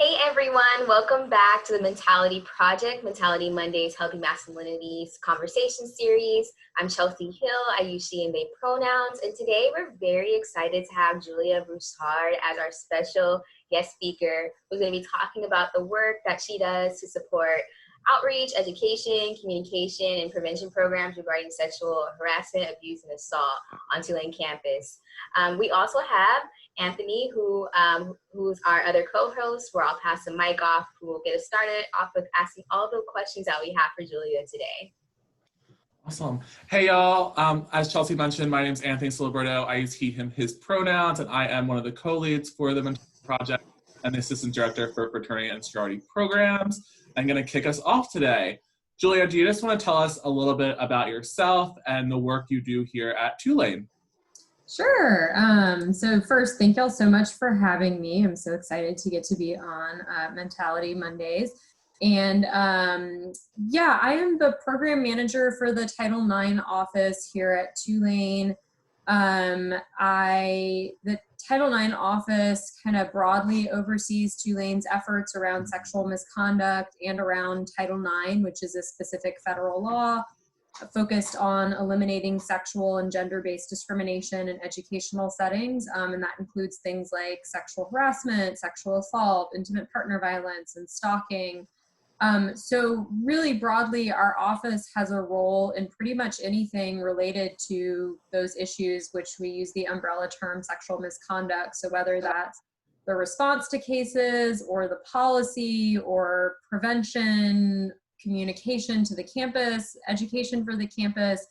Hey everyone, welcome back to the Mentality Project, Mentality Mondays Healthy Masculinities Conversation Series. I'm Chelsea Hill. I use she and they pronouns, and today we're very excited to have Julia Broussard as our special guest speaker, who's going to be talking about the work that she does to support outreach, education, communication, and prevention programs regarding sexual harassment, abuse, and assault on Tulane campus. We also have Anthony, who's our other co-host, where I'll pass the mic off, who will get us started off with asking all the questions that we have for Julia today. Awesome. Hey, y'all. As Chelsea mentioned, my name is Anthony Siliberto. I use he, him, his pronouns, and I am one of the co-leads for the Mentality Project and the assistant director for fraternity and sorority programs. I'm going to kick us off today. Julia, do you just want to tell us a little bit about yourself and the work you do here at Tulane? Sure. So first, thank y'all so much for having me. I'm so excited to get to be on Mentality Mondays. And yeah, I am the program manager for the Title IX office here at Tulane. The Title IX office kind of broadly oversees Tulane's efforts around sexual misconduct and around Title IX, which is a specific federal law focused on eliminating sexual and gender-based discrimination in educational settings, and that includes things like sexual harassment, sexual assault, intimate partner violence, and stalking. So really broadly, our office has a role in pretty much anything related to those issues, which we use the umbrella term sexual misconduct. So whether that's the response to cases or the policy or prevention, communication to the campus, education for the campus.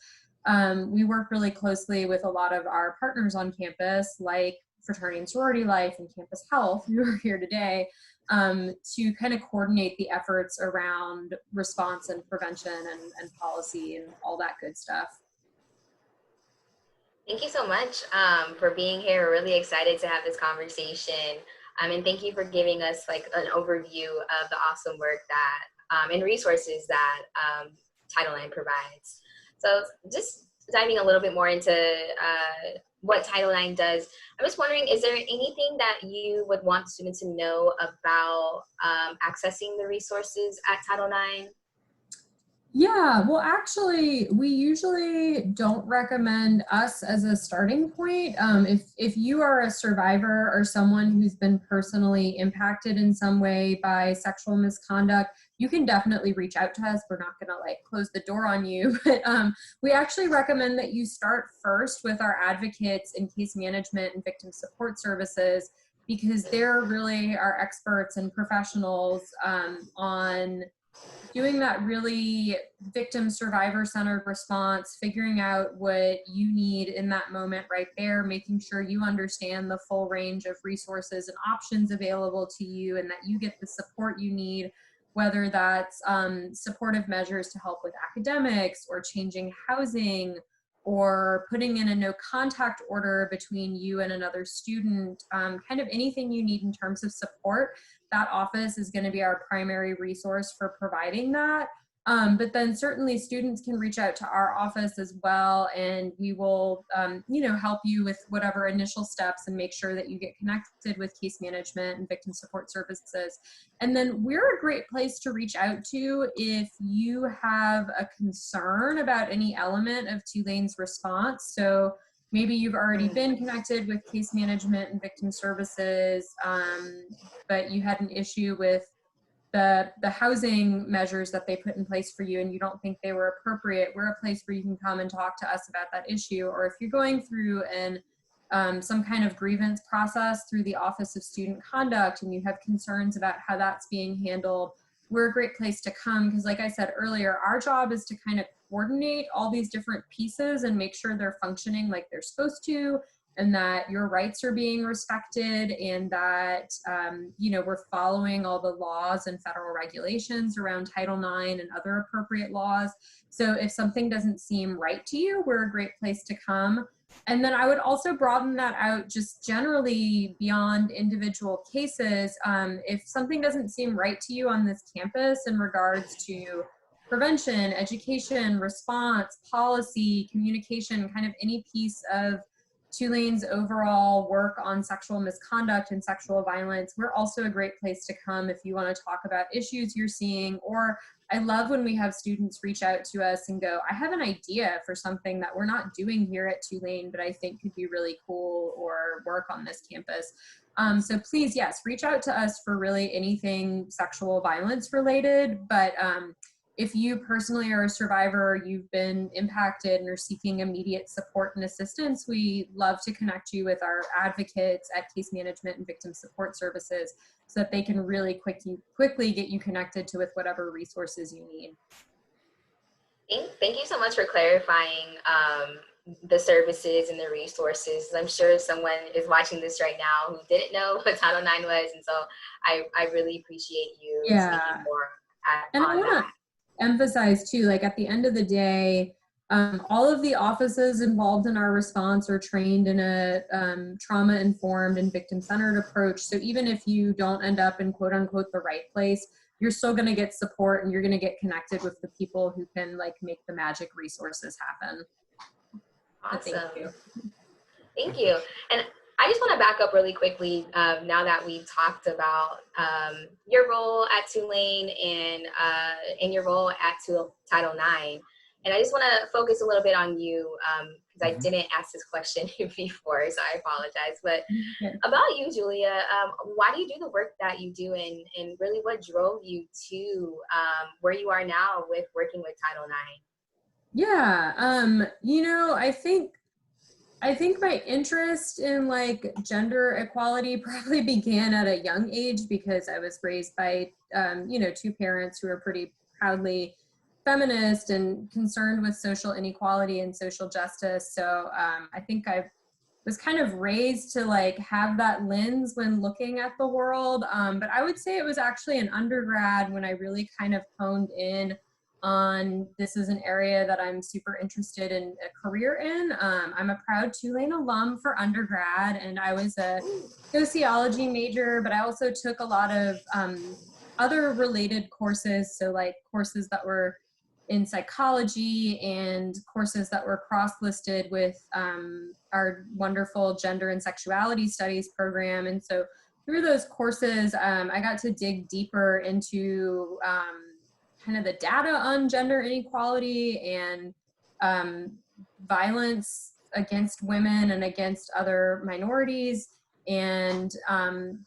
We work really closely with a lot of our partners on campus, like Fraternity and Sorority Life and Campus Health, who are here today, to kind of coordinate the efforts around response and prevention and policy and all that good stuff. Thank you so much for being here. We're really excited to have this conversation. And thank you for giving us like an overview of the awesome work that and resources that Title IX provides. So just diving a little bit more into what Title IX does, I'm just wondering, is there anything that you would want students to know about accessing the resources at Title IX? Yeah, well, actually, we usually don't recommend us as a starting point. If you are a survivor or someone who's been personally impacted in some way by sexual misconduct, you can definitely reach out to us. We're not going to like close the door on you, but we actually recommend that you start first with our advocates in case management and victim support services, because they're really our experts and professionals on doing that really victim survivor centered response, figuring out what you need in that moment right there, making sure you understand the full range of resources and options available to you and that you get the support you need, whether that's supportive measures to help with academics or changing housing or putting in a no contact order between you and another student, kind of anything you need in terms of support. That office is going to be our primary resource for providing that. But then certainly students can reach out to our office as well, and we will, help you with whatever initial steps and make sure that you get connected with case management and victim support services. And then we're a great place to reach out to if you have a concern about any element of Tulane's response. So maybe you've already been connected with case management and victim services, but you had an issue with the housing measures that they put in place for you and you don't think they were appropriate. We're a place where you can come and talk to us about that issue. Or if you're going through some kind of grievance process through the Office of Student Conduct and you have concerns about how that's being handled, we're a great place to come, because like I said earlier, our job is to kind of coordinate all these different pieces and make sure they're functioning like they're supposed to, and that your rights are being respected, and that we're following all the laws and federal regulations around Title IX and other appropriate laws. So if something doesn't seem right to you, we're a great place to come. And then I would also broaden that out just generally beyond individual cases. If something doesn't seem right to you on this campus in regards to prevention, education, response, policy, communication, kind of any piece of Tulane's overall work on sexual misconduct and sexual violence. We're also a great place to come if you want to talk about issues you're seeing. Or I love when we have students reach out to us and go, I have an idea for something that we're not doing here at Tulane, but I think could be really cool or work on this campus. So please, yes, reach out to us for really anything sexual violence related. But if you personally are a survivor, you've been impacted and are seeking immediate support and assistance, we love to connect you with our advocates at Case Management and Victim Support Services so that they can really quickly get you connected to with whatever resources you need. Thank you so much for clarifying the services and the resources. I'm sure someone is watching this right now who didn't know what Title IX was, and so I really appreciate you speaking more on that. Emphasize too, like at the end of the day, all of the offices involved in our response are trained in a trauma-informed and victim-centered approach. So even if you don't end up in quote unquote the right place, you're still going to get support and you're going to get connected with the people who can like make the magic resources happen. Awesome. Thank you. Thank you. And I just want to back up really quickly now that we've talked about your role at Tulane and your role at Title IX. And I just want to focus a little bit on you because I didn't ask this question before, so I apologize. But about you, Julia, why do you do the work that you do and really what drove you to where you are now with working with Title IX? Yeah, you know, I think my interest in like gender equality probably began at a young age because I was raised by, you know, two parents who are pretty proudly feminist and concerned with social inequality and social justice. So I think I was kind of raised to like have that lens when looking at the world. But I would say it was actually an undergrad when I really kind of honed in on this is an area that I'm super interested in a career in. I'm a proud Tulane alum for undergrad, and I was a sociology major, but I also took a lot of other related courses. So like courses that were in psychology and courses that were cross-listed with our wonderful gender and sexuality studies program. And so through those courses, I got to dig deeper into kind of the data on gender inequality and violence against women and against other minorities, and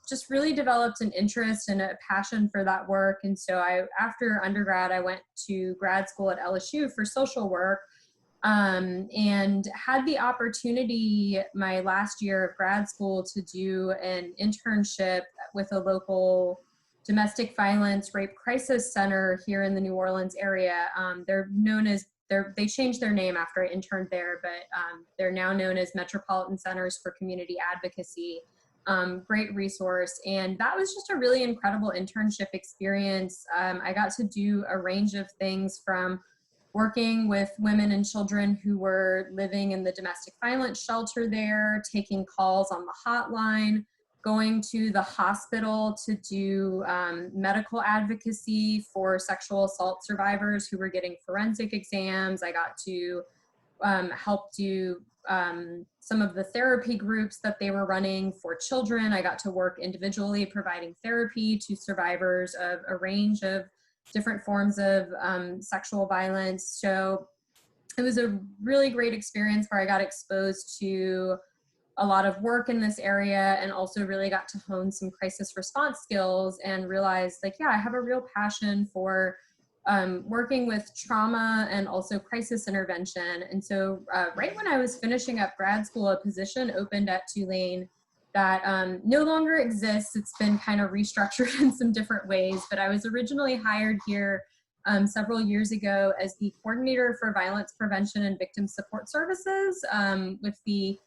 just really developed an interest and a passion for that work. And so after undergrad, I went to grad school at LSU for social work, and had the opportunity my last year of grad school to do an internship with a local domestic violence rape crisis center here in the New Orleans area. They're known as, they changed their name after I interned there, but they're now known as Metropolitan Centers for Community Advocacy. Great resource. And that was just a really incredible internship experience. I got to do a range of things from working with women and children who were living in the domestic violence shelter there, taking calls on the hotline, going to the hospital to do medical advocacy for sexual assault survivors who were getting forensic exams. I got to help do some of the therapy groups that they were running for children. I got to work individually providing therapy to survivors of a range of different forms of sexual violence. So it was a really great experience where I got exposed to a lot of work in this area and also really got to hone some crisis response skills and realized like, yeah, I have a real passion for working with trauma and also crisis intervention. And so right when I was finishing up grad school, a position opened at Tulane that no longer exists. It's been kind of restructured in some different ways, but I was originally hired here several years ago as the coordinator for violence prevention and victim support services, with the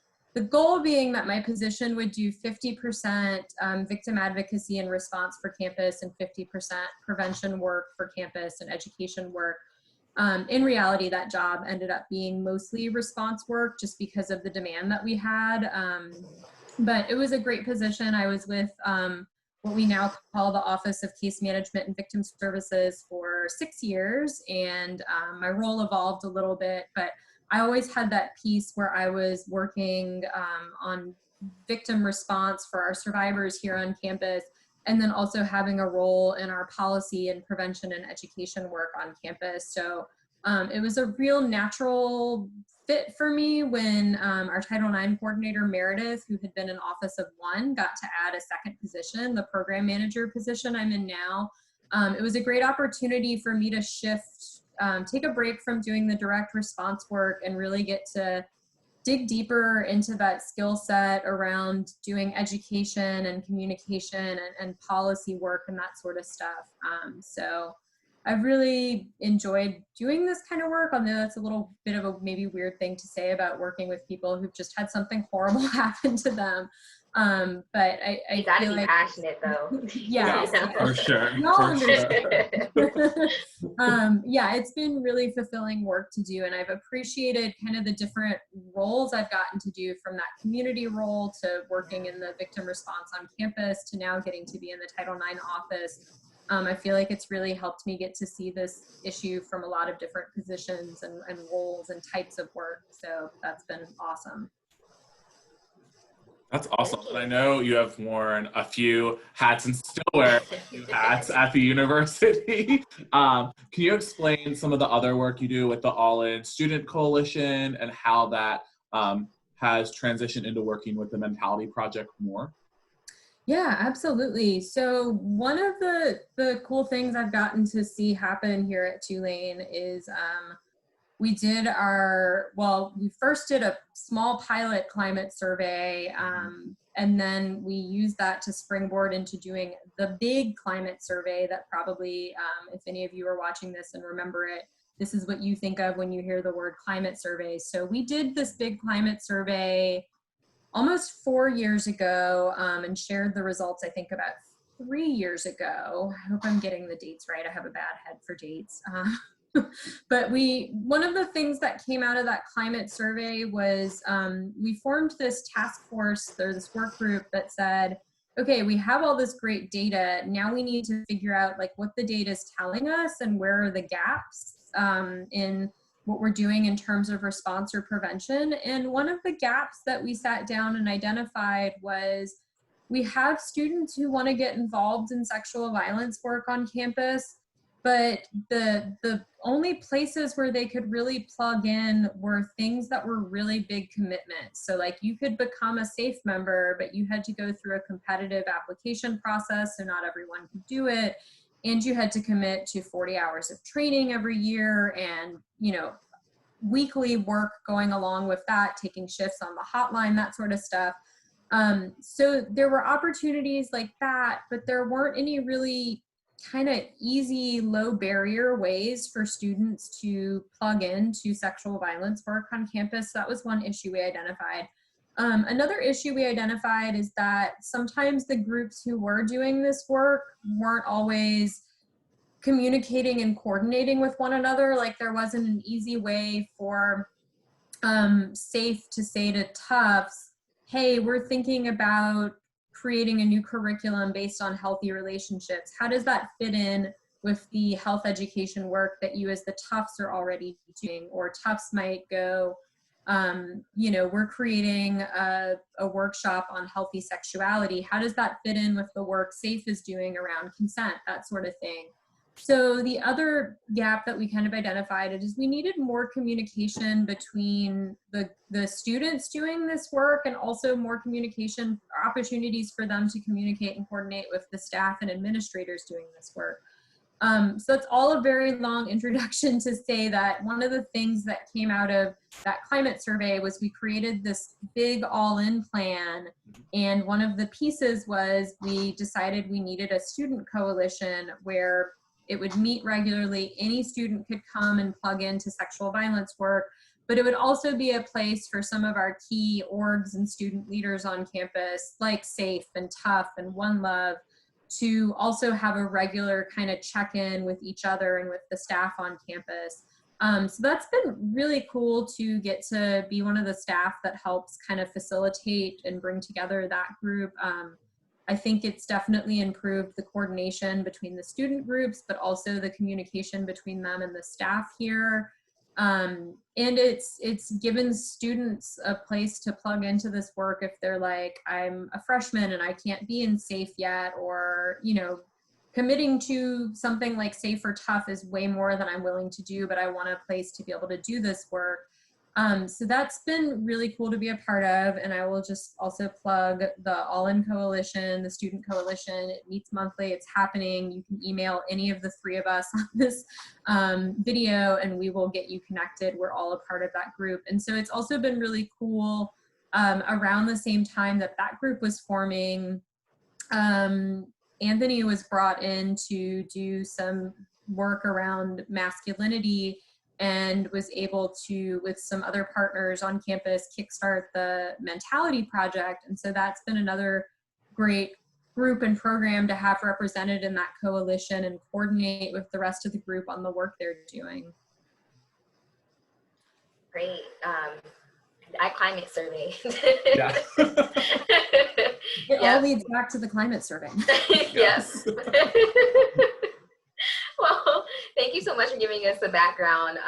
goal being that my position would do 50% victim advocacy and response for campus and 50% prevention work for campus and education work. In reality, that job ended up being mostly response work just because of the demand that we had. But it was a great position. I was with what we now call the Office of Case Management and Victim Services for 6 years, and my role evolved a little bit, but I always had that piece where I was working on victim response for our survivors here on campus, and then also having a role in our policy and prevention and education work on campus. So it was a real natural fit for me when our Title IX coordinator, Meredith, who had been in office of one, got to add a second position, the program manager position I'm in now. It was a great opportunity for me to shift, take a break from doing the direct response work and really get to dig deeper into that skill set around doing education and communication and policy work and that sort of stuff. So I've really enjoyed doing this kind of work, although that's a little bit of a maybe weird thing to say about working with people who've just had something horrible happen to them. But I you gotta feel be like, passionate though. yes, Yeah, for sure. y'all For understand. sure. Yeah, it's been really fulfilling work to do, and I've appreciated kind of the different roles I've gotten to do, from that community role to working in the victim response on campus to now getting to be in the Title IX office. I feel like it's really helped me get to see this issue from a lot of different positions and roles and types of work. So that's been awesome. That's awesome. And I know you have worn a few hats and still wear a few hats at the university. Can you explain some of the other work you do with the All-In Student Coalition and how that has transitioned into working with the Mentality Project more? Yeah, absolutely. So one of the cool things I've gotten to see happen here at Tulane is we first did a small pilot climate survey, and then we used that to springboard into doing the big climate survey that probably, if any of you are watching this and remember it, this is what you think of when you hear the word climate survey. So we did this big climate survey almost 4 years ago, and shared the results, I think, about 3 years ago. I hope I'm getting the dates right. I have a bad head for dates. But one of the things that came out of that climate survey was we formed this task force, there's this work group that said, okay, we have all this great data. Now we need to figure out like what the data is telling us and where are the gaps in what we're doing in terms of response or prevention. And one of the gaps that we sat down and identified was we have students who want to get involved in sexual violence work on campus, but the only places where they could really plug in were things that were really big commitments. So like you could become a SAFE member, but you had to go through a competitive application process, so not everyone could do it. And you had to commit to 40 hours of training every year and, weekly work going along with that, taking shifts on the hotline, that sort of stuff. So there were opportunities like that, but there weren't any really kind of easy, low barrier ways for students to plug into sexual violence work on campus. That was one issue we identified. Another issue we identified is that sometimes the groups who were doing this work weren't always communicating and coordinating with one another. Like there wasn't an easy way for SAFE to say to Tufts, hey, we're thinking about creating a new curriculum based on healthy relationships. How does that fit in with the health education work that you as the Tufts are already doing? Or Tufts might go, we're creating a workshop on healthy sexuality. How does that fit in with the work SAFE is doing around consent, that sort of thing? So the other gap that we kind of identified is we needed more communication between the students doing this work and also more communication opportunities for them to communicate and coordinate with the staff and administrators doing this work. So that's all a very long introduction to say that one of the things that came out of that climate survey was we created this big all-in plan. And one of the pieces was we decided we needed a student coalition where it would meet regularly. Any student could come and plug into sexual violence work, but it would also be a place for some of our key orgs and student leaders on campus, like SAFE and TUF and One Love, to also have a regular kind of check-in with each other and with the staff on campus. So that's been really cool to get to be one of the staff that helps kind of facilitate and bring together that group. I think it's definitely improved the coordination between the student groups, but also the communication between them and the staff here. And it's given students a place to plug into this work if they're like, I'm a freshman and I can't be in SAFE yet, or, you know, committing to something like SAFE or tough is way more than I'm willing to do, but I want a place to be able to do this work. So that's been really cool to be a part of. And I will just also plug the All In Coalition, the Student Coalition. It meets monthly, it's happening. You can email any of the three of us on this video and we will get you connected. We're all a part of that group. And so it's also been really cool around the same time that that group was forming. Anthony was brought in to do some work around masculinity and was able to, with some other partners on campus, kickstart the Mentality Project. And so that's been another great group and program to have represented in that coalition and coordinate with the rest of the group on the work they're doing. Great. That climate survey. Yeah. It all leads back to the climate survey. Yes. Well, thank you so much for giving us the background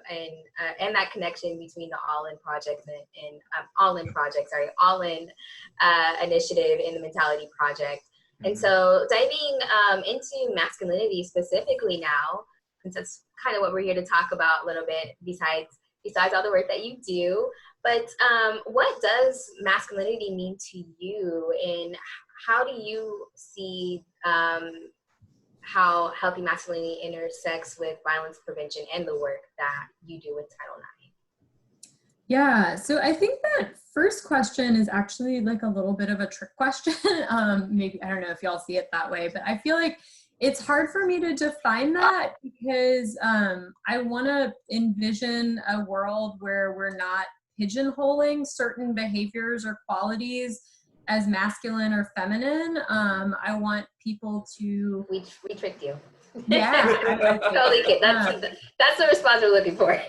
and that connection between the All In Project and All In initiative and the Mentality Project. And so diving into masculinity specifically now, since that's kind of what we're here to talk about a little bit, besides all the work that you do, but what does masculinity mean to you, and how do you see how healthy masculinity intersects with violence prevention and the work that you do with Title IX? Yeah, so I think that first question is actually like a little bit of a trick question. Maybe, I don't know if y'all see it that way, but I feel like it's hard for me to define that because I want to envision a world where we're not pigeonholing certain behaviors or qualities as masculine or feminine. I want people to... We tricked you. Yeah. Totally kidding. That's the response we're looking for.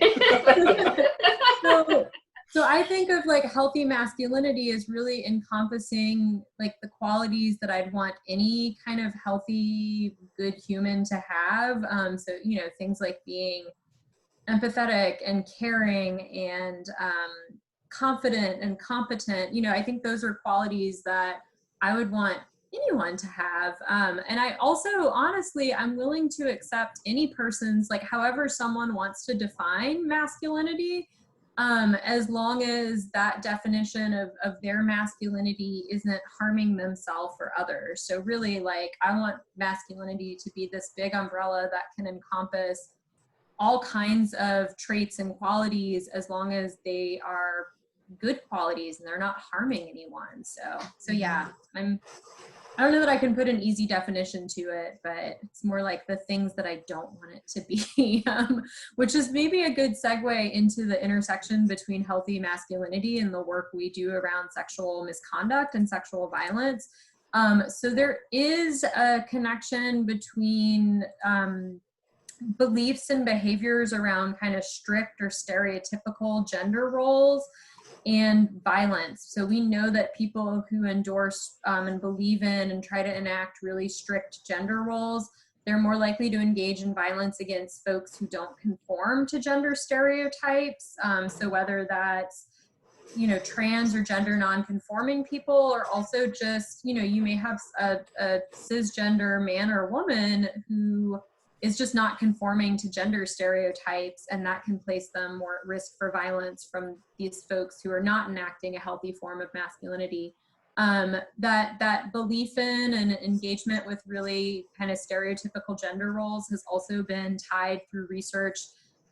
So I think of like healthy masculinity as really encompassing like the qualities that I'd want any kind of healthy, good human to have. So, you know, things like being empathetic and caring and confident and competent. You know, I think those are qualities that I would want anyone to have. And I also, honestly, I'm willing to accept any person's, like however someone wants to define masculinity, as long as that definition of their masculinity isn't harming themselves or others. So really, like, I want masculinity to be this big umbrella that can encompass all kinds of traits and qualities as long as they are good qualities and they're not harming anyone. So yeah, I don't know that I can put an easy definition to it, but it's more like the things that I don't want it to be, which is maybe a good segue into the intersection between healthy masculinity and the work we do around sexual misconduct and sexual violence. So there is a connection between beliefs and behaviors around kind of strict or stereotypical gender roles and violence. So we know that people who endorse and believe in and try to enact really strict gender roles, they're more likely to engage in violence against folks who don't conform to gender stereotypes. So whether that's, you know, trans or gender non-conforming people, or also just, you know, you may have a cisgender man or woman who is just not conforming to gender stereotypes, and that can place them more at risk for violence from these folks who are not enacting a healthy form of masculinity. That belief in and engagement with really kind of stereotypical gender roles has also been tied through research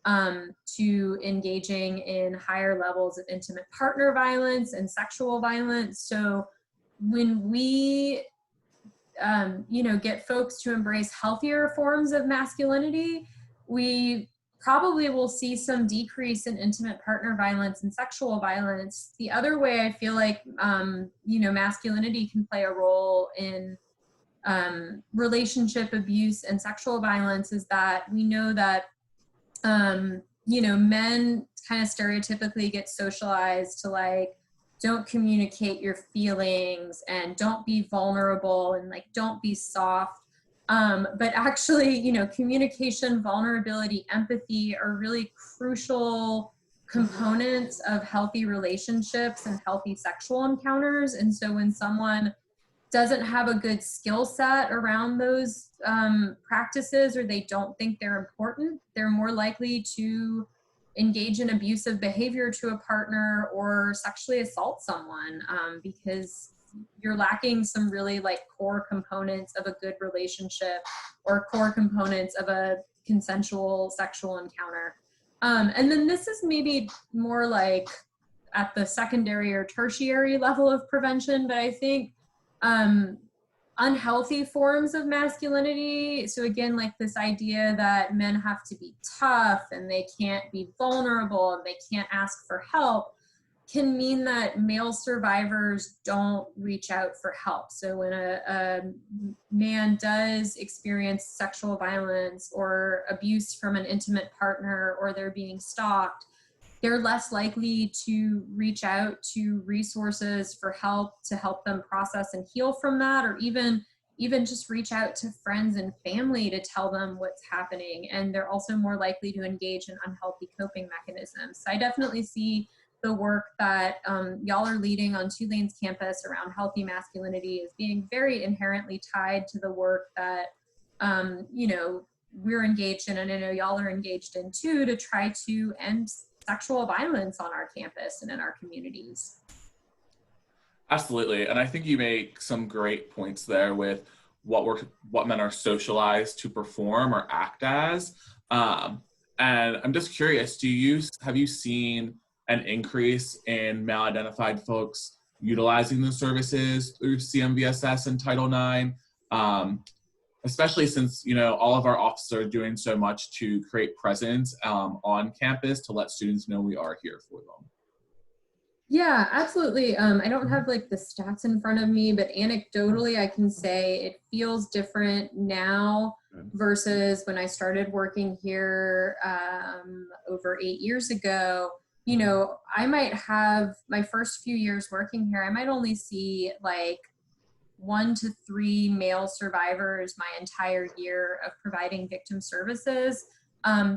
to engaging in higher levels of intimate partner violence and sexual violence. So when we you know, get folks to embrace healthier forms of masculinity, we probably will see some decrease in intimate partner violence and sexual violence. The other way I feel like, you know, masculinity can play a role in relationship abuse and sexual violence is that we know that, you know, men kind of stereotypically get socialized to like, don't communicate your feelings and don't be vulnerable and like don't be soft. But actually, you know, communication, vulnerability, empathy are really crucial components of healthy relationships and healthy sexual encounters. And so when someone doesn't have a good skill set around those practices, or they don't think they're important, they're more likely to engage in abusive behavior to a partner or sexually assault someone, because you're lacking some really like core components of a good relationship or core components of a consensual sexual encounter. And then this is maybe more like at the secondary or tertiary level of prevention, but I think unhealthy forms of masculinity. So again, like this idea that men have to be tough and they can't be vulnerable and they can't ask for help, can mean that male survivors don't reach out for help. So when a man does experience sexual violence or abuse from an intimate partner, or they're being stalked, they're less likely to reach out to resources for help to help them process and heal from that, or even just reach out to friends and family to tell them what's happening. And they're also more likely to engage in unhealthy coping mechanisms. So I definitely see the work that y'all are leading on Tulane's campus around healthy masculinity as being very inherently tied to the work that you know, we're engaged in, and I know y'all are engaged in too, to try to end sexual violence on our campus and in our communities. Absolutely. And I think you make some great points there with what men are socialized to perform or act as. And I'm just curious, have you seen an increase in male-identified folks utilizing the services through CMVSS and Title IX? Especially since, you know, all of our officers are doing so much to create presence on campus to let students know we are here for them. Yeah, absolutely. I don't have like the stats in front of me, but anecdotally, I can say it feels different now versus when I started working here over 8 years ago. You know, I might have my first few years working here, I might only see like 1 to 3 male survivors my entire year of providing victim services.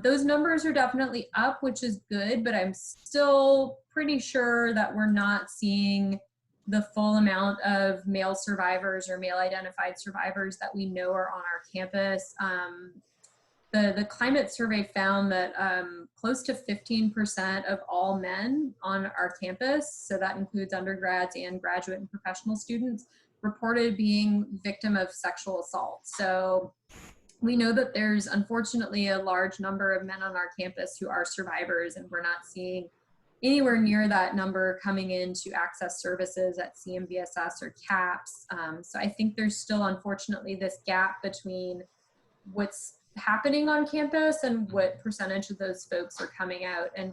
Those numbers are definitely up, which is good, but I'm still pretty sure that we're not seeing the full amount of male survivors or male identified survivors that we know are on our campus. The climate survey found that close to 15% of all men on our campus, so that includes undergrads and graduate and professional students, reported being victim of sexual assault. So we know that there's unfortunately a large number of men on our campus who are survivors, and we're not seeing anywhere near that number coming in to access services at CMVSS or CAPS. So I think there's still unfortunately this gap between what's happening on campus and what percentage of those folks are coming out and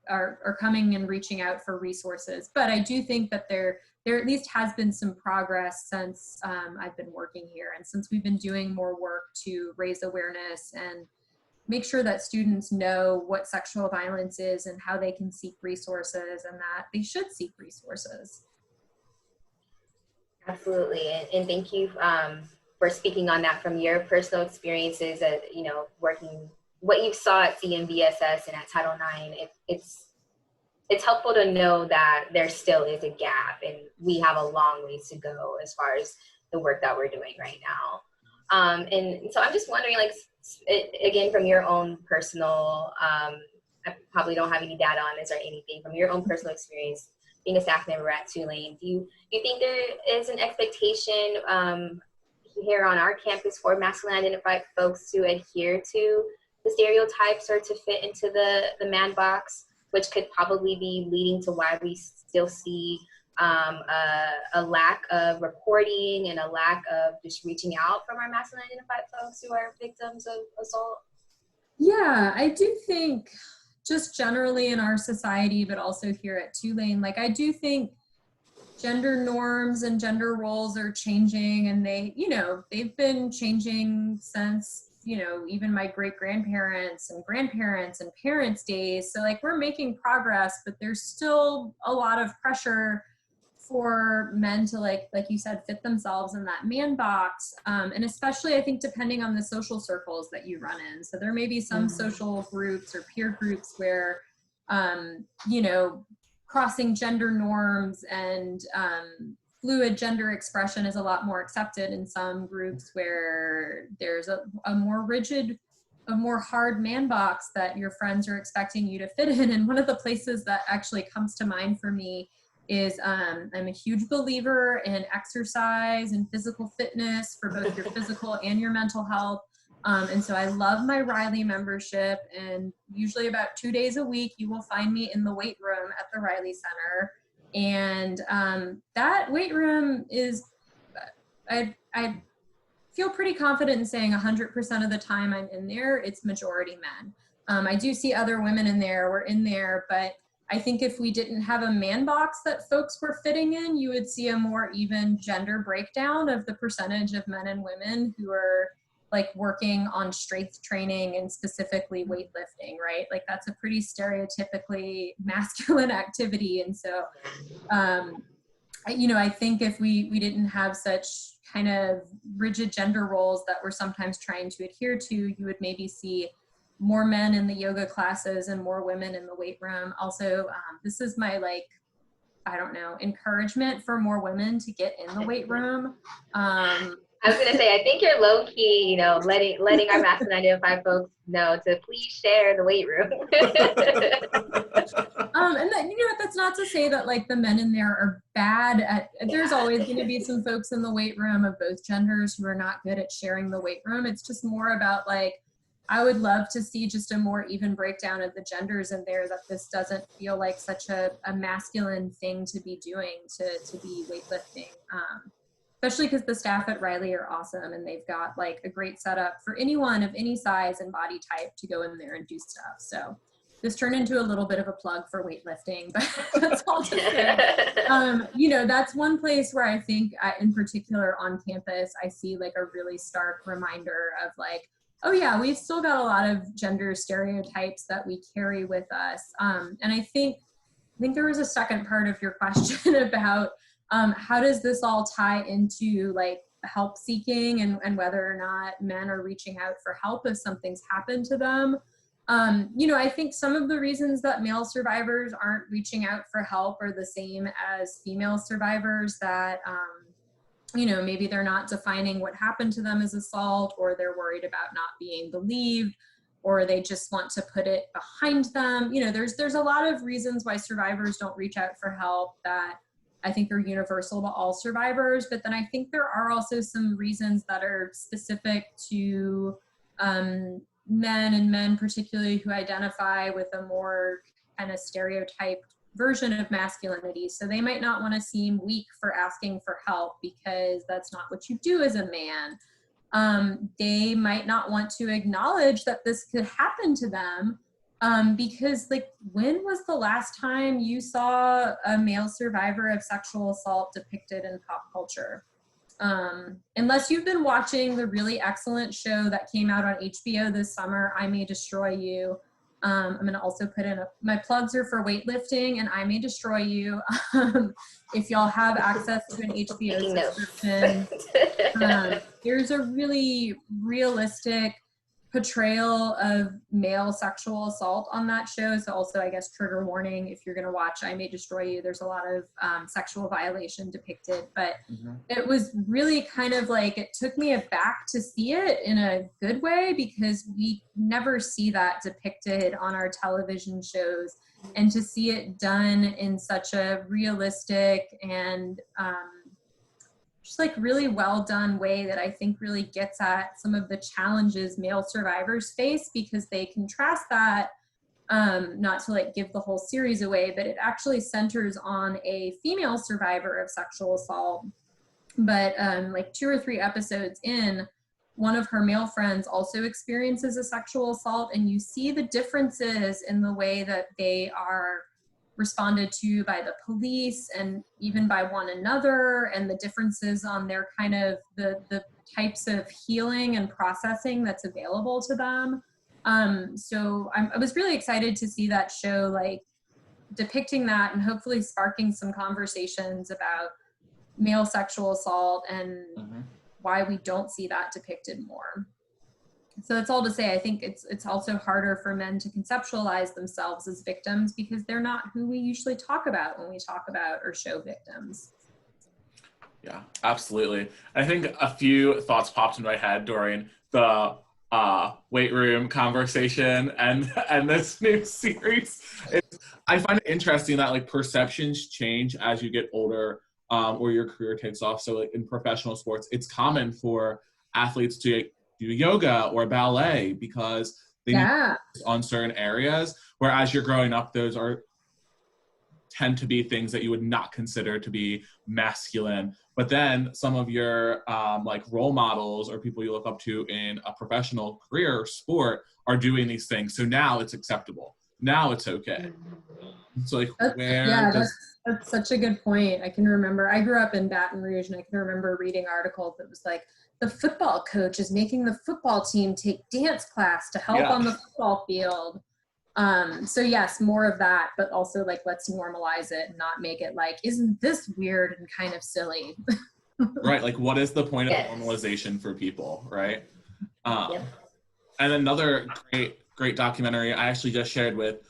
are coming and reaching out for resources. But I do think that there at least has been some progress since I've been working here, and since we've been doing more work to raise awareness and make sure that students know what sexual violence is and how they can seek resources and that they should seek resources. Absolutely, and thank you for speaking on that from your personal experiences at, you know, working, what you saw at CMVSS and at Title IX. It's helpful to know that there still is a gap and we have a long ways to go as far as the work that we're doing right now. And so I'm just wondering, like, again, from your own personal, I probably don't have any data on this or anything, from your own personal experience being a staff member at Tulane, do you think there is an expectation here on our campus for masculine identified folks to adhere to the stereotypes or to fit into the man box, which could probably be leading to why we still see a lack of reporting and a lack of just reaching out from our masculine identified folks who are victims of assault? Yeah, I do think just generally in our society, but also here at Tulane, like I do think gender norms and gender roles are changing, and they've been changing since, even my great-grandparents and grandparents and parents' days. So like we're making progress, but there's still a lot of pressure for men to like you said, fit themselves in that man box. And especially I think depending on the social circles that you run in. So there may be some social groups or peer groups where, you know, crossing gender norms and fluid gender expression is a lot more accepted, in some groups where there's a more rigid, a more hard man box that your friends are expecting you to fit in. And one of the places that actually comes to mind for me is I'm a huge believer in exercise and physical fitness for both your physical and your mental health. And so I love my Riley membership, and usually about 2 days a week, you will find me in the weight room at the Riley Center. And that weight room is, I feel pretty confident in saying 100% of the time I'm in there, it's majority men. I do see other women in there, we're in there, but I think if we didn't have a man box that folks were fitting in, you would see a more even gender breakdown of the percentage of men and women who are like working on strength training and specifically weightlifting, right? Like that's a pretty stereotypically masculine activity. And so, you know, I think if we didn't have such kind of rigid gender roles that we're sometimes trying to adhere to, you would maybe see more men in the yoga classes and more women in the weight room. Also, this is my, like, I don't know, encouragement for more women to get in the weight room. I was going to say, I think you're low key, you know, letting our Masculine Identified folks know to please share the weight room. And that, you know, that's not to say that like the men in there are bad at, there's always going to be some folks in the weight room of both genders who are not good at sharing the weight room. It's just more about like, I would love to see just a more even breakdown of the genders in there, that this doesn't feel like such a masculine thing to be doing, to be weightlifting. Especially because the staff at Riley are awesome, and they've got like a great setup for anyone of any size and body type to go in there and do stuff. So this turned into a little bit of a plug for weightlifting, but that's all to say. You know, that's one place where I think in particular on campus, I see like a really stark reminder of like, oh yeah, we've still got a lot of gender stereotypes that we carry with us. And I think there was a second part of your question about how does this all tie into like help seeking and whether or not men are reaching out for help if something's happened to them. You know, I think some of the reasons that male survivors aren't reaching out for help are the same as female survivors, that you know, maybe they're not defining what happened to them as assault, or they're worried about not being believed, or they just want to put it behind them. You know, there's a lot of reasons why survivors don't reach out for help that I think are universal to all survivors. But then I think there are also some reasons that are specific to men, and men particularly who identify with a more kind of stereotyped version of masculinity. So they might not want to seem weak for asking for help because that's not what you do as a man. They might not want to acknowledge that this could happen to them because like, when was the last time you saw a male survivor of sexual assault depicted in pop culture? Unless you've been watching the really excellent show that came out on HBO this summer, I May Destroy You. I'm going to also put in my plugs are for weightlifting and I May Destroy You. If y'all have access to an HBO subscription, there's a really realistic portrayal of male sexual assault on that show. So also, I guess, trigger warning, if you're going to watch I May Destroy You, there's a lot of sexual violation depicted. But it was really kind of like, it took me aback to see it in a good way, because we never see that depicted on our television shows. And to see it done in such a realistic and just like really well done way that I think really gets at some of the challenges male survivors face, because they contrast that, not to like give the whole series away, but it actually centers on a female survivor of sexual assault. But like 2 or 3 episodes in, one of her male friends also experiences a sexual assault, and you see the differences in the way that they are responded to by the police and even by one another, and the differences on their kind of the types of healing and processing that's available to them. So I was really excited to see that show like depicting that and hopefully sparking some conversations about male sexual assault and why we don't see that depicted more. So that's all to say, I think it's also harder for men to conceptualize themselves as victims because they're not who we usually talk about when we talk about or show victims. Yeah, absolutely. I think a few thoughts popped in my head during the weight room conversation and this new series. I find it interesting that like perceptions change as you get older or your career takes off. So like in professional sports, it's common for athletes to do yoga or ballet because they need to focus on certain areas, where as you're growing up, those tend to be things that you would not consider to be masculine. But then some of your like role models or people you look up to in a professional career or sport are doing these things. So now it's acceptable. Now it's okay. So like that's such a good point. I can remember, I grew up in Baton Rouge, and I can remember reading articles that was like, the football coach is making the football team take dance class to help on the football field. So yes, more of that, but also like, let's normalize it and not make it like, isn't this weird and kind of silly? Right, like what is the point of normalization for people, right? And another great documentary I actually just shared with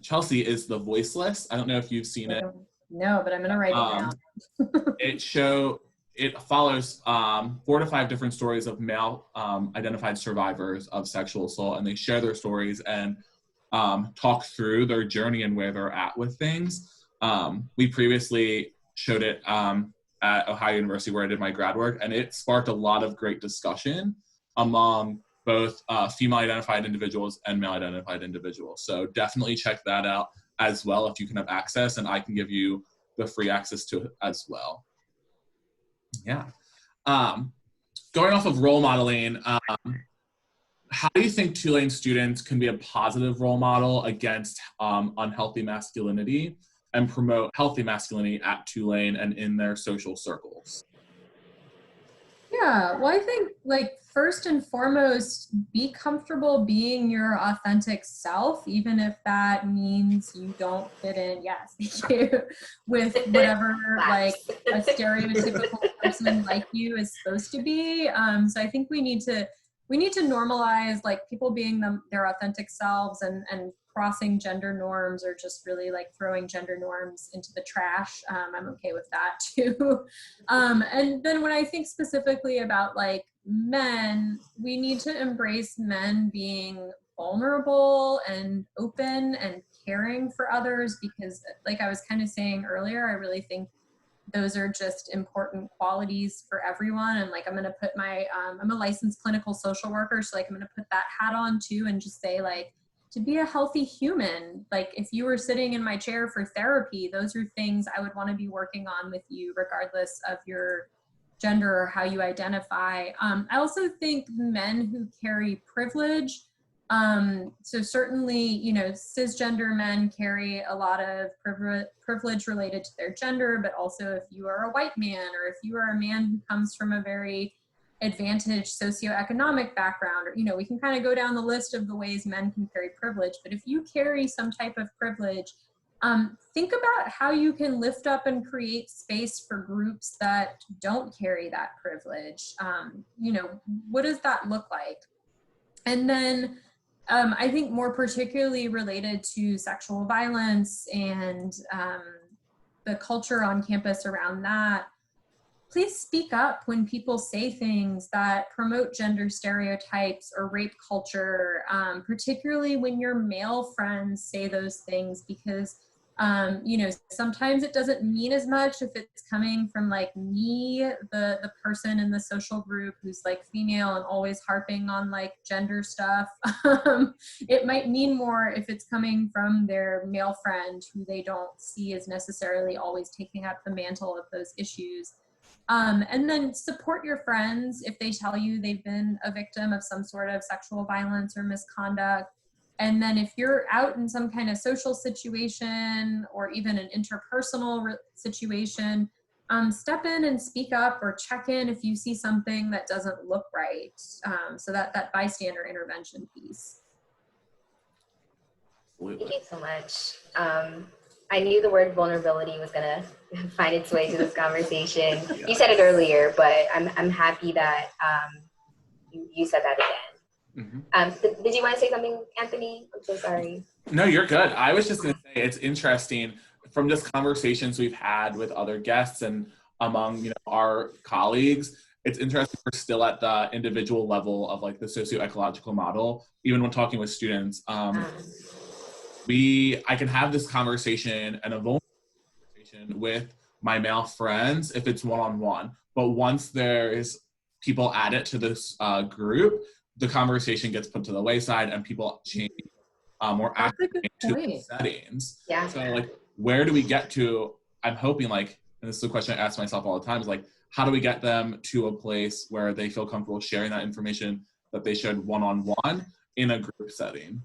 Chelsea is The Voiceless. I don't know if you've seen it. No, but I'm gonna write it down. It follows 4 to 5 different stories of male identified survivors of sexual assault, and they share their stories and talk through their journey and where they're at with things. We previously showed it at Ohio University where I did my grad work, and it sparked a lot of great discussion among both female identified individuals and male identified individuals. So definitely check that out as well if you can have access, and I can give you the free access to it as well. Yeah. Going off of role modeling, how do you think Tulane students can be a positive role model against unhealthy masculinity and promote healthy masculinity at Tulane and in their social circles? Yeah, well, I think like first and foremost, be comfortable being your authentic self, even if that means you don't fit in, yes, thank you, with whatever like a stereotypical person like you is supposed to be. So I think we need to normalize like people being their authentic selves, and crossing gender norms or just really like throwing gender norms into the trash. I'm okay with that too. And then when I think specifically about like men, we need to embrace men being vulnerable and open and caring for others, because like I was kind of saying earlier, I really think those are just important qualities for everyone. And like, I'm going to put my, I'm a licensed clinical social worker. So like, I'm going to put that hat on too, and just say like, to be a healthy human, like if you were sitting in my chair for therapy, those are things I would want to be working on with you regardless of your gender or how you identify. I also think men who carry privilege, so certainly, you know, cisgender men carry a lot of privilege related to their gender, but also if you are a white man or if you are a man who comes from a very advantaged socioeconomic background, or, you know, we can kind of go down the list of the ways men can carry privilege. But if you carry some type of privilege, think about how you can lift up and create space for groups that don't carry that privilege. You know, what does that look like? And then I think more particularly related to sexual violence and the culture on campus around that, please speak up when people say things that promote gender stereotypes or rape culture, particularly when your male friends say those things, because you know, sometimes it doesn't mean as much if it's coming from like me, the person in the social group who's like female and always harping on like gender stuff. It might mean more if it's coming from their male friend who they don't see as necessarily always taking up the mantle of those issues. And then support your friends if they tell you they've been a victim of some sort of sexual violence or misconduct. And then if you're out in some kind of social situation or even an interpersonal situation, step in and speak up or check in if you see something that doesn't look right. So that bystander intervention piece. Thank you so much. I knew the word vulnerability was gonna find its way to this conversation. Yeah. You said it earlier, but I'm happy that you said that again. Mm-hmm. Did you want to say something, Anthony? I'm so sorry. No, you're good. I was just gonna say it's interesting from just conversations we've had with other guests and among our colleagues. It's interesting we're still at the individual level of like the socio-ecological model, even when talking with students. I can have this conversation and a vulnerable conversation with my male friends if it's one-on-one. But once there is people add it to this group, the conversation gets put to the wayside and people change more actively into settings. Yeah. So like, where do we get to? I'm hoping like, and this is a question I ask myself all the time, is like, how do we get them to a place where they feel comfortable sharing that information that they shared one-on-one in a group setting?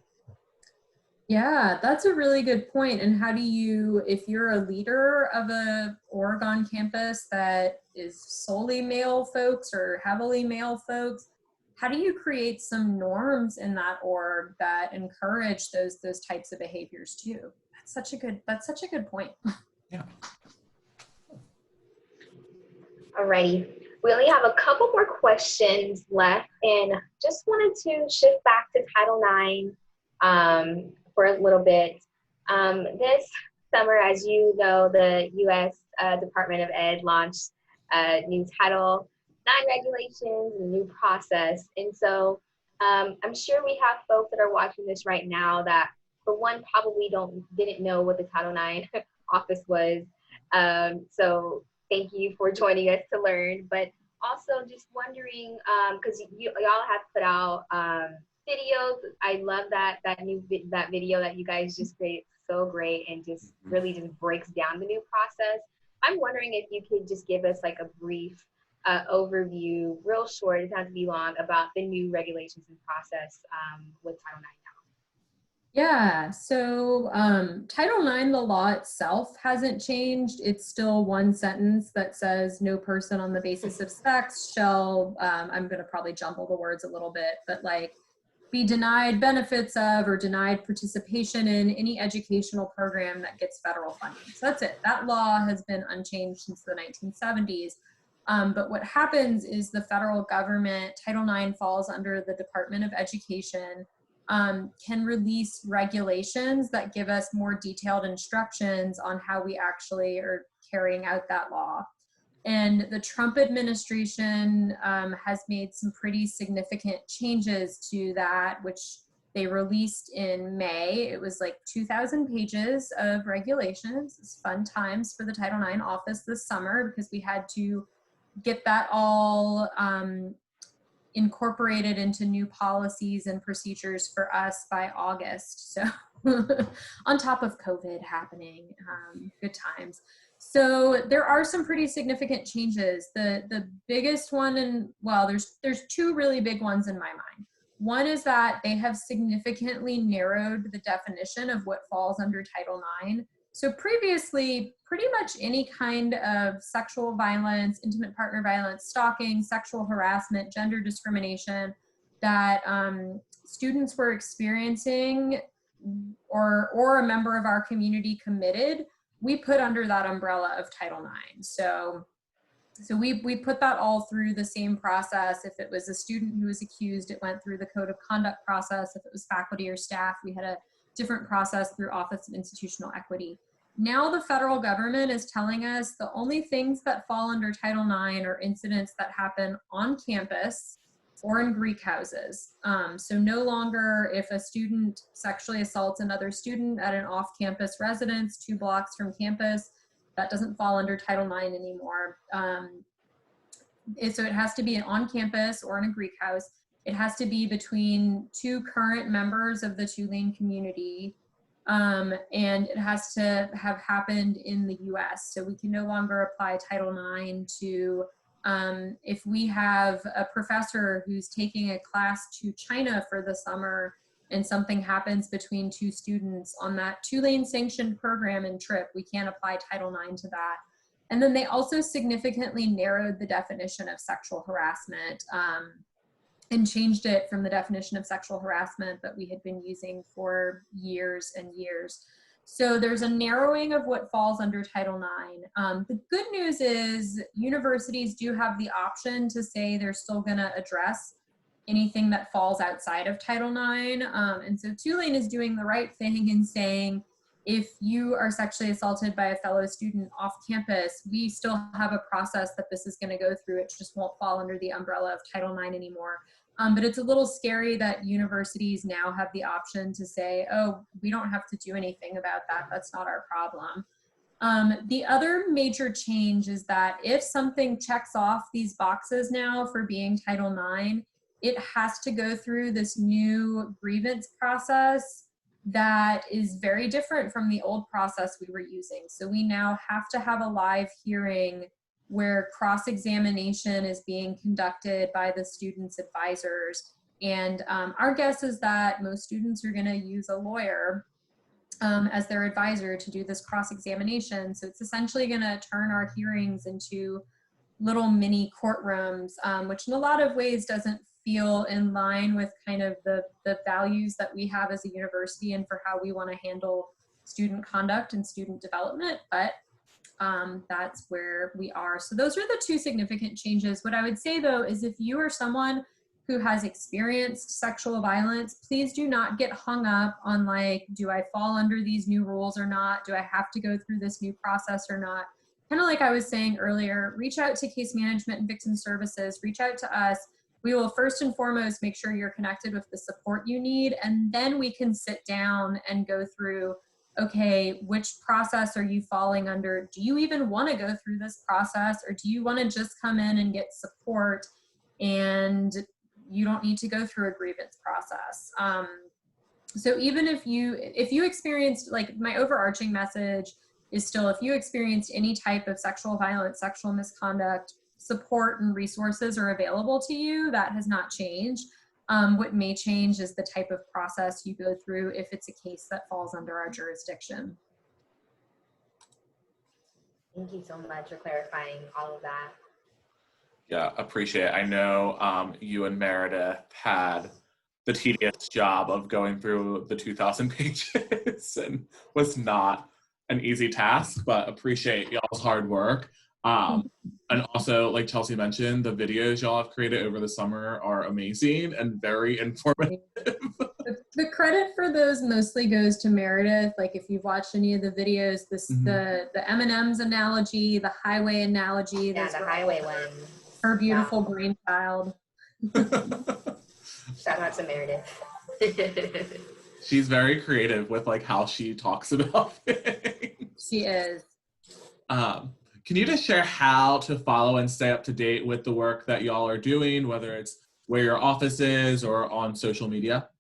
Yeah, that's a really good point. And how do you, if you're a leader of a Oregon campus that is solely male folks or heavily male folks, how do you create some norms in that org that encourage those types of behaviors too? That's such a good point. Yeah. Alrighty. We only have a couple more questions left, and just wanted to shift back to Title IX for a little bit. This summer, as you know, the U.S. Department of Ed launched new Title IX regulations and a new process. And so I'm sure we have folks that are watching this right now that, for one, probably didn't know what the Title IX office was. So thank you for joining us to learn. But also just wondering, because y'all have put out videos. I love that video that you guys just created. So great, and just really just breaks down the new process. I'm wondering if you could just give us like a brief overview, real short, it doesn't have to be long, about the new regulations and process with Title IX now. Yeah, so Title IX, the law itself hasn't changed. It's still one sentence that says no person on the basis of sex shall, I'm going to probably jumble the words a little bit, but like, be denied benefits of or denied participation in any educational program that gets federal funding. So that's it. That law has been unchanged since the 1970s. But what happens is the federal government, Title IX falls under the Department of Education, can release regulations that give us more detailed instructions on how we actually are carrying out that law. And the Trump administration has made some pretty significant changes to that, which they released in May. It was like 2,000 pages of regulations. It's fun times for the Title IX office this summer because we had to get that all incorporated into new policies and procedures for us by August. So on top of COVID happening, good times. So there are some pretty significant changes. The biggest one, and well, there's two really big ones in my mind. One is that they have significantly narrowed the definition of what falls under Title IX. So previously, pretty much any kind of sexual violence, intimate partner violence, stalking, sexual harassment, gender discrimination that students were experiencing or a member of our community committed, we put under that umbrella of Title IX. So we put that all through the same process. If it was a student who was accused, it went through the code of conduct process. If it was faculty or staff, we had a different process through Office of Institutional Equity. Now the federal government is telling us the only things that fall under Title IX are incidents that happen on campus or in Greek houses. So no longer if a student sexually assaults another student at an off-campus residence 2 blocks from campus, that doesn't fall under Title IX anymore. So it has to be on campus or in a Greek house. It has to be between 2 current members of the Tulane community. And it has to have happened in the US. So we can no longer apply Title IX to if we have a professor who's taking a class to China for the summer and something happens between 2 students on that Tulane sanctioned program and trip, we can't apply Title IX to that. And then they also significantly narrowed the definition of sexual harassment and changed it from the definition of sexual harassment that we had been using for years and years. So there's a narrowing of what falls under Title IX. The good news is universities do have the option to say they're still going to address anything that falls outside of Title IX. And so Tulane is doing the right thing in saying, if you are sexually assaulted by a fellow student off campus, we still have a process that this is going to go through. It just won't fall under the umbrella of Title IX anymore. But it's a little scary that universities now have the option to say, oh, we don't have to do anything about that. That's not our problem. The other major change is that if something checks off these boxes now for being Title IX, it has to go through this new grievance process that is very different from the old process we were using. So we now have to have a live hearing where cross-examination is being conducted by the students' advisors. And our guess is that most students are gonna use a lawyer as their advisor to do this cross-examination. So it's essentially gonna turn our hearings into little mini courtrooms, which in a lot of ways doesn't feel in line with kind of the values that we have as a university and for how we wanna handle student conduct and student development, but that's where we are. So those are the two significant changes. What I would say though is if you are someone who has experienced sexual violence, please do not get hung up on like, do I fall under these new rules or not? Do I have to go through this new process or not? Kind of like I was saying earlier, reach out to case management and victim services, reach out to us. We will first and foremost make sure you're connected with the support you need, and then we can sit down and go through, okay, which process are you falling under? Do you even want to go through this process, or do you want to just come in and get support and you don't need to go through a grievance process? So even if you experienced, like, my overarching message is still, if you experienced any type of sexual violence, sexual misconduct, support and resources are available to you. That has not changed. What may change is the type of process you go through if it's a case that falls under our jurisdiction. Thank you so much for clarifying all of that. Yeah, appreciate it. I know you and Meredith had the tedious job of going through the 2,000 pages and was not an easy task, but appreciate y'all's hard work. And also, like Chelsea mentioned, the videos y'all have created over the summer are amazing and very informative. The credit for those mostly goes to Meredith. Like, if you've watched any of the videos, the M&M's analogy, the highway analogy. Yeah, the highway one. Her beautiful brainchild. Shout out to Meredith. She's very creative with like how she talks about things. She is. Can you just share how to follow and stay up to date with the work that y'all are doing, whether it's where your office is or on social media?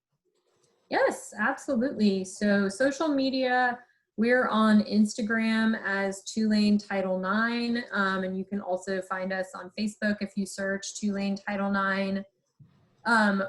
Yes, absolutely. So social media, we're on Instagram as Tulane Title IX, and you can also find us on Facebook if you search Tulane Title IX.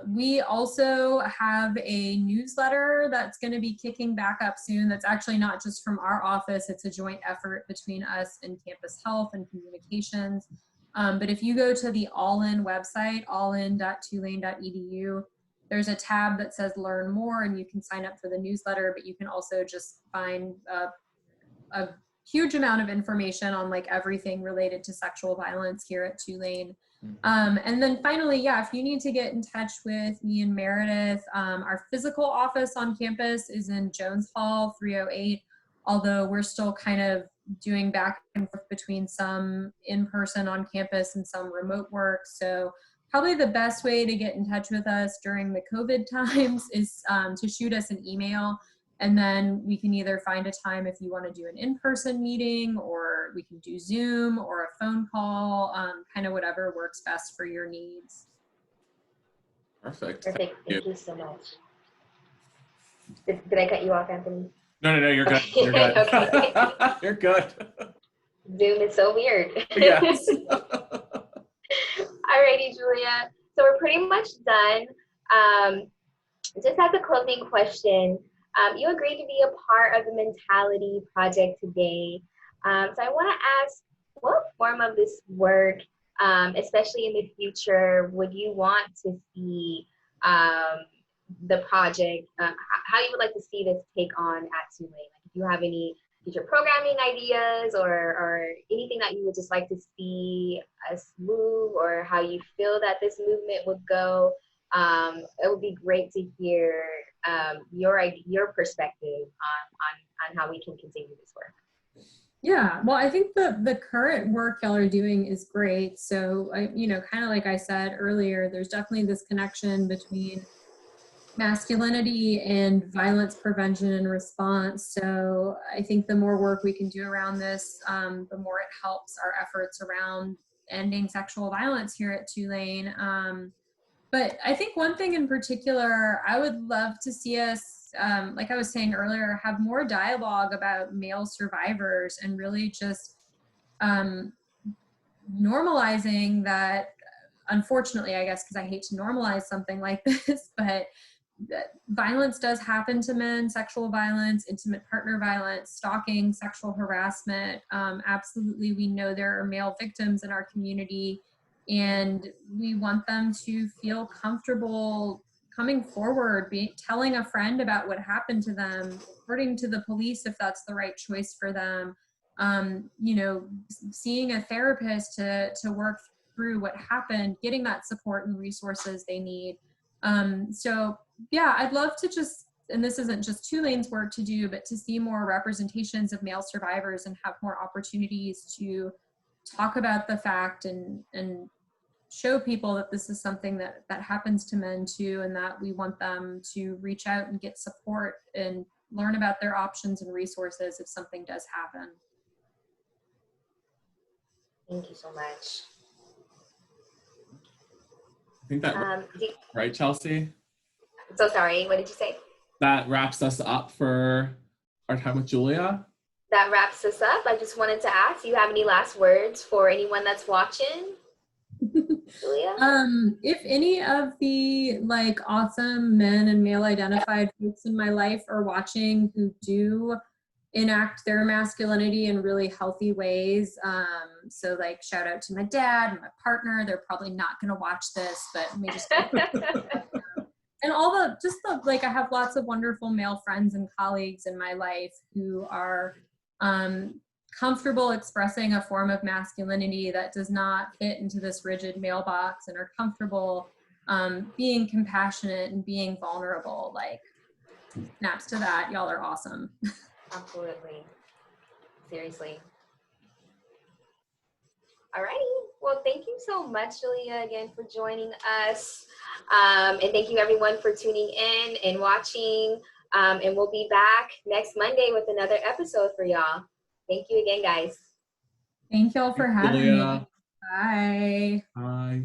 We also have a newsletter that's going to be kicking back up soon. That's actually not just from our office. It's a joint effort between us and Campus Health and Communications. But if you go to the All-In website, allin.tulane.edu, there's a tab that says Learn More, and you can sign up for the newsletter, but you can also just find a huge amount of information on like everything related to sexual violence here at Tulane. And then finally, yeah, if you need to get in touch with me and Meredith, our physical office on campus is in Jones Hall 308, although we're still kind of doing back and forth between some in-person on campus and some remote work. So probably the best way to get in touch with us during the COVID times is to shoot us an email. And then we can either find a time if you want to do an in-person meeting, or we can do Zoom or a phone call, kind of whatever works best for your needs. Perfect. Perfect. Thank you so much. Did I cut you off, Anthony? No, you're good. You're good. Okay. You're good. Zoom is so weird. Yes. Alrighty, Julia. So we're pretty much done. Just as a closing question, you agreed to be a part of the Mentality Project today. So I want to ask, what form of this work, especially in the future, would you want to see the project, how you would like to see this take on at Tulane? Like, if you have any future programming ideas or anything that you would just like to see us move, or how you feel that this movement would go, it would be great to hear your perspective on how we can continue this work. Yeah, well, I think the current work y'all are doing is great. So, kind of like I said earlier, there's definitely this connection between masculinity and violence prevention and response. So I think the more work we can do around this, the more it helps our efforts around ending sexual violence here at Tulane. But I think one thing in particular, I would love to see us, like I was saying earlier, have more dialogue about male survivors and really just normalizing that, unfortunately, I guess, because I hate to normalize something like this, but violence does happen to men, sexual violence, intimate partner violence, stalking, sexual harassment. Absolutely, we know there are male victims in our community, and we want them to feel comfortable coming forward, telling a friend about what happened to them, reporting to the police if that's the right choice for them, seeing a therapist to work through what happened, getting that support and resources they need. So yeah, I'd love to just, and this isn't just Tulane's work to do, but to see more representations of male survivors and have more opportunities to talk about the fact and show people that this is something that happens to men too, and that we want them to reach out and get support and learn about their options and resources if something does happen. Thank you so much. I think that, right, Chelsea? So sorry, what did you say? That wraps us up for our time with Julia. That wraps us up. I just wanted to ask, do you have any last words for anyone that's watching? Julia? If any of the awesome men and male identified folks in my life are watching who do enact their masculinity in really healthy ways, so shout out to my dad and my partner. They're probably not going to watch this, but let me just and I have lots of wonderful male friends and colleagues in my life who are comfortable expressing a form of masculinity that does not fit into this rigid mailbox, and are comfortable being compassionate and being vulnerable. Snaps to that. Y'all are awesome. Absolutely. Seriously. Alrighty. Well, thank you so much, Julia, again for joining us. And thank you everyone for tuning in and watching. And we'll be back next Monday with another episode for y'all. Thank you again, guys. Thank y'all for having me. Julia. Bye. Bye.